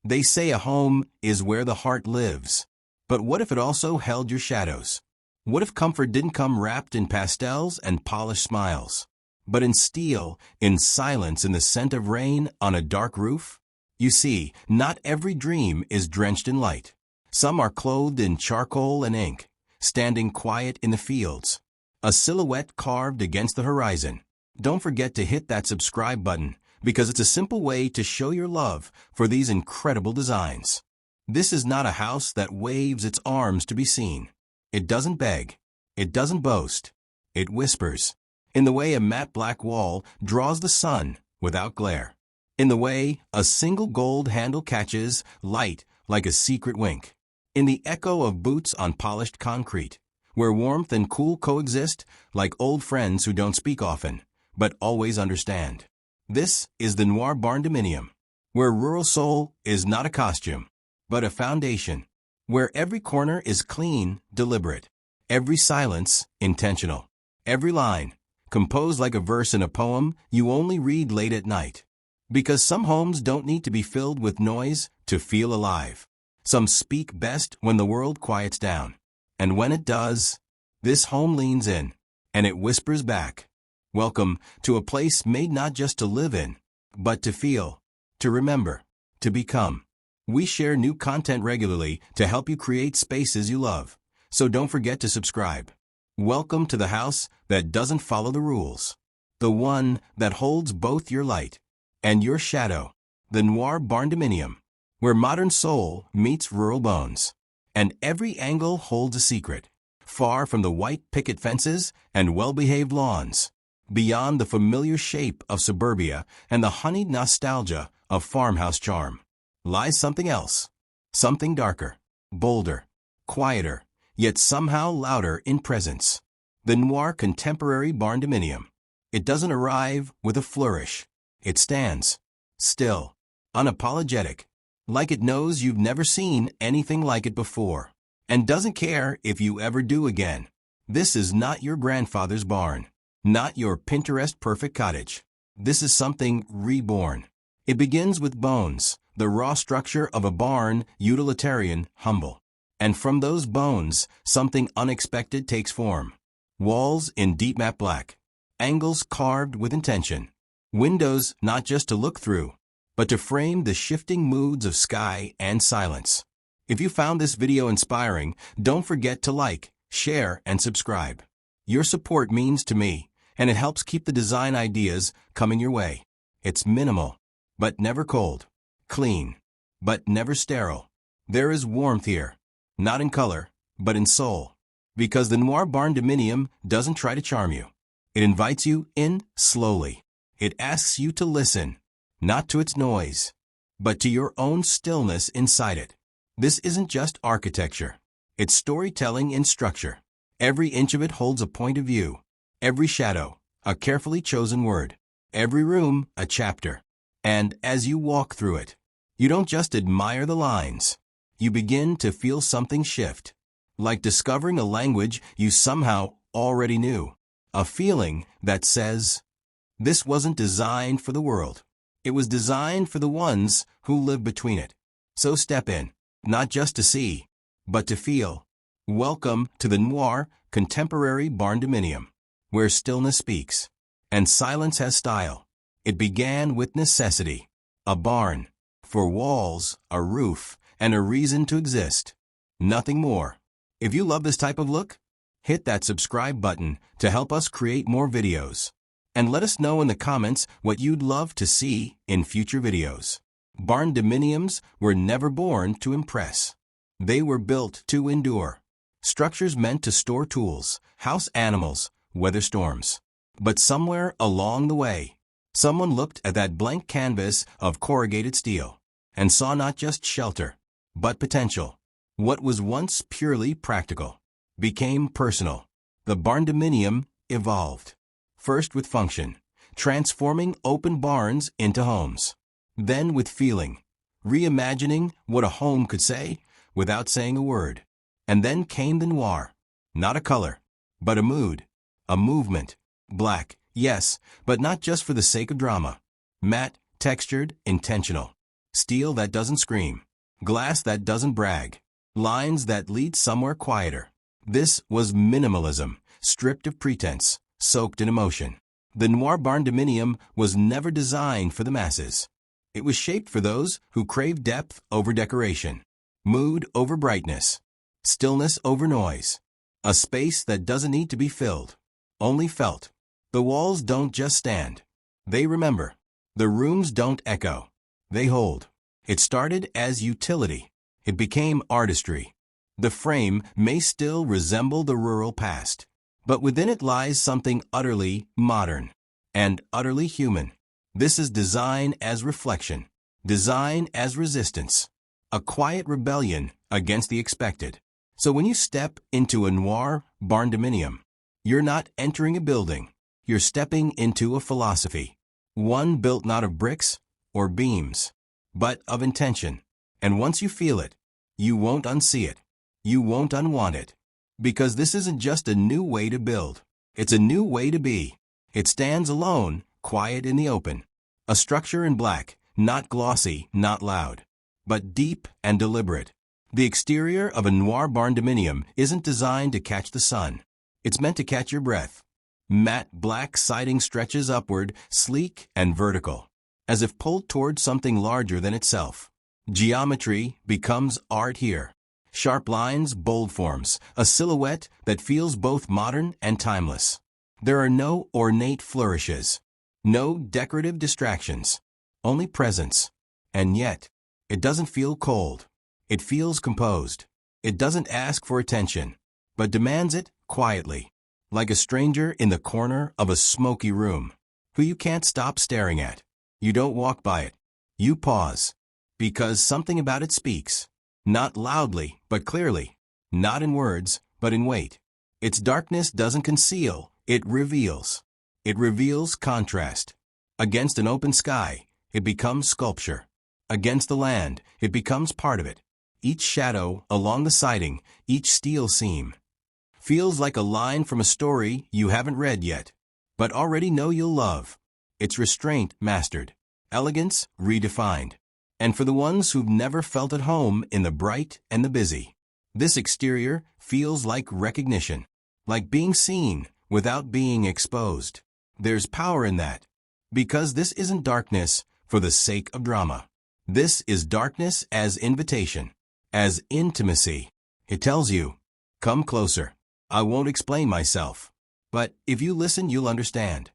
They say a home is where the heart lives. But what if it also held your shadows? What if comfort didn't come wrapped in pastels and polished smiles, but in steel, in silence, in the scent of rain on a dark roof? You see, not every dream is drenched in light. Some are clothed in charcoal and ink, standing quiet in the fields, a silhouette carved against the horizon. Don't forget to hit that subscribe button, because it's a simple way to show your love for these incredible designs. This is not a house that waves its arms to be seen. It doesn't beg. It doesn't boast. It whispers, in the way a matte black wall draws the sun without glare, in the way a single gold handle catches light like a secret wink, in the echo of boots on polished concrete, where warmth and cool coexist like old friends who don't speak often, but always understand. This is the Noir Barndominium, where rural soul is not a costume, but a foundation, where every corner is clean, deliberate, every silence intentional, every line composed like a verse in a poem you only read late at night. Because some homes don't need to be filled with noise to feel alive. Some speak best when the world quiets down. And when it does, this home leans in, and it whispers back, welcome to a place made not just to live in, but to feel, to remember, to become. We share new content regularly to help you create spaces you love, so don't forget to subscribe. Welcome to the house that doesn't follow the rules, the one that holds both your light and your shadow, the Noir Barndominium, where modern soul meets rural bones, and every angle holds a secret, far from the white picket fences and well-behaved lawns, beyond the familiar shape of suburbia and the honeyed nostalgia of farmhouse charm, lies something else, something darker, bolder, quieter, yet somehow louder in presence. The Noir Contemporary Barndominium. It doesn't arrive with a flourish. It stands, still, unapologetic, like it knows you've never seen anything like it before, and doesn't care if you ever do again. This is not your grandfather's barn, not your Pinterest-perfect cottage. This is something reborn. It begins with bones, the raw structure of a barn, utilitarian, humble. And from those bones, something unexpected takes form. Walls in deep matte black, angles carved with intention, windows not just to look through, but to frame the shifting moods of sky and silence. If you found this video inspiring, don't forget to like, share, and subscribe. Your support means to me, and it helps keep the design ideas coming your way. It's minimal, but never cold, clean, but never sterile. There is warmth here, not in color, but in soul. Because the Noir Barndominium doesn't try to charm you. It invites you in slowly. It asks you to listen, not to its noise, but to your own stillness inside it. This isn't just architecture. It's storytelling in structure. Every inch of it holds a point of view. Every shadow, a carefully chosen word. Every room, a chapter. And as you walk through it, you don't just admire the lines. You begin to feel something shift, like discovering a language you somehow already knew. A feeling that says, this wasn't designed for the world. It was designed for the ones who live between it. So step in, not just to see, but to feel. Welcome to the Noir Contemporary Barndominium, where stillness speaks, and silence has style. It began with necessity, a barn, for walls, a roof, and a reason to exist. Nothing more. If you love this type of look, hit that subscribe button to help us create more videos. And let us know in the comments what you'd love to see in future videos. Barndominiums were never born to impress. They were built to endure. Structures meant to store tools, house animals, weather storms. But somewhere along the way, someone looked at that blank canvas of corrugated steel and saw not just shelter, but potential. What was once purely practical became personal. The barndominium evolved, first with function, transforming open barns into homes, then with feeling, reimagining what a home could say without saying a word. And then came the noir, not a color, but a mood, a movement. Black, yes, but not just for the sake of drama. Matte, textured, intentional. steel that doesn't scream, glass that doesn't brag, lines that lead somewhere quieter. This was minimalism, stripped of pretense, soaked in emotion. The Noir Barndominium was never designed for the masses. It was shaped for those who crave depth over decoration, mood over brightness, stillness over noise. A space that doesn't need to be filled, only felt. The walls don't just stand. They remember. The rooms don't echo. They hold. It started as utility. It became artistry. The frame may still resemble the rural past, but within it lies something utterly modern and utterly human. This is design as reflection, design as resistance, a quiet rebellion against the expected. So when you step into a Noir Barndominium, you're not entering a building. You're stepping into a philosophy, one built not of bricks or beams, but of intention. And once you feel it, you won't unsee it. You won't unwant it. Because this isn't just a new way to build. It's a new way to be. It stands alone, quiet in the open. A structure in black, not glossy, not loud, but deep and deliberate. The exterior of a Noir Barndominium isn't designed to catch the sun. It's meant to catch your breath. Matte black siding stretches upward, sleek and vertical, as if pulled toward something larger than itself. Geometry becomes art here. Sharp lines, bold forms, a silhouette that feels both modern and timeless. There are no ornate flourishes, no decorative distractions, only presence. And yet, it doesn't feel cold. It feels composed. It doesn't ask for attention, but demands it quietly, like a stranger in the corner of a smoky room, who you can't stop staring at. You don't walk by it. You pause, because something about it speaks, not loudly, but clearly, not in words, but in weight. Its darkness doesn't conceal, it reveals. It reveals contrast. Against an open sky, it becomes sculpture. Against the land, it becomes part of it. Each shadow along the siding, each steel seam, feels like a line from a story you haven't read yet, but already know you'll love. It's restraint mastered, elegance redefined. And for the ones who've never felt at home in the bright and the busy, this exterior feels like recognition, like being seen without being exposed. There's power in that, because this isn't darkness for the sake of drama. This is darkness as invitation, as intimacy. It tells you, come closer. I won't explain myself, but if you listen, you'll understand.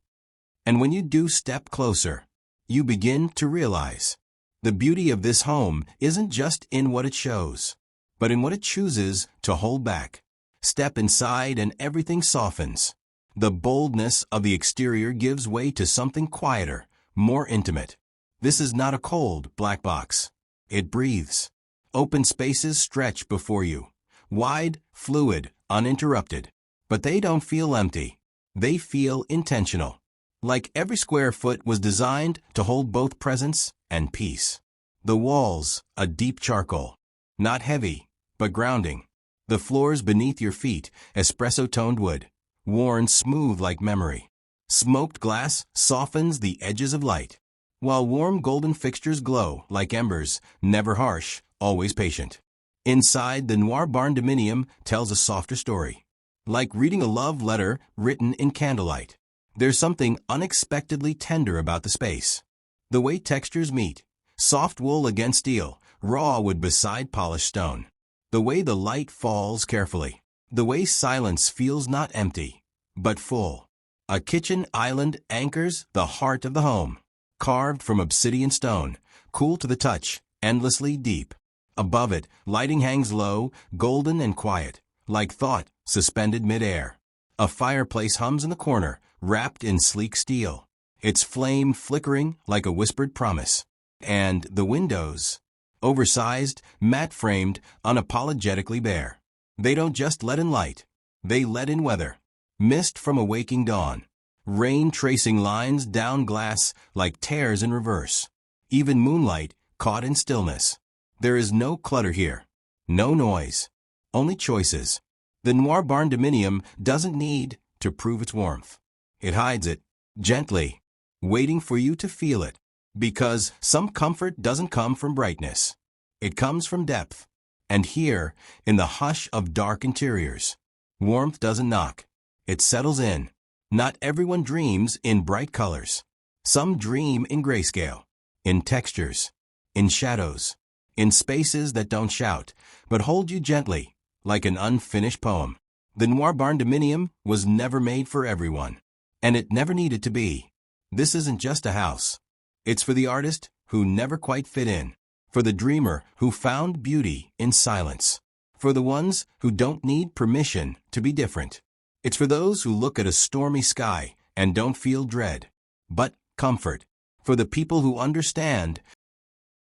And when you do step closer, you begin to realize the beauty of this home isn't just in what it shows, but in what it chooses to hold back. Step inside and everything softens. The boldness of the exterior gives way to something quieter, more intimate. This is not a cold, black box. It breathes. Open spaces stretch before you, wide, fluid, uninterrupted. But they don't feel empty. They feel intentional. Like every square foot was designed to hold both presence and peace. The walls, a deep charcoal. Not heavy, but grounding. The floors beneath your feet, espresso-toned wood, worn smooth like memory. Smoked glass softens the edges of light, while warm golden fixtures glow like embers, never harsh, always patient. Inside, the Noir Barndominium tells a softer story. Like reading a love letter written in candlelight. There's something unexpectedly tender about the space. The way textures meet, soft wool against steel, raw wood beside polished stone. The way the light falls carefully. The way silence feels not empty, but full. A kitchen island anchors the heart of the home. Carved from obsidian stone, cool to the touch, endlessly deep. Above it, lighting hangs low, golden and quiet, like thought suspended midair. A fireplace hums in the corner, wrapped in sleek steel, its flame flickering like a whispered promise. And the windows, oversized, matte-framed, unapologetically bare. They don't just let in light, they let in weather. Mist from a waking dawn. Rain tracing lines down glass like tears in reverse. Even moonlight caught in stillness. There is no clutter here, no noise, only choices. The Noir Barndominium doesn't need to prove its warmth. It hides it, gently, waiting for you to feel it. Because some comfort doesn't come from brightness. It comes from depth. And here, in the hush of dark interiors, warmth doesn't knock. It settles in. Not everyone dreams in bright colors. Some dream in grayscale, in textures, in shadows, in spaces that don't shout, but hold you gently, like an unfinished poem. The Noir Barndominium was never made for everyone, and it never needed to be. This isn't just a house. It's for the artist who never quite fit in, for the dreamer who found beauty in silence, for the ones who don't need permission to be different. It's for those who look at a stormy sky and don't feel dread, but comfort, for the people who understand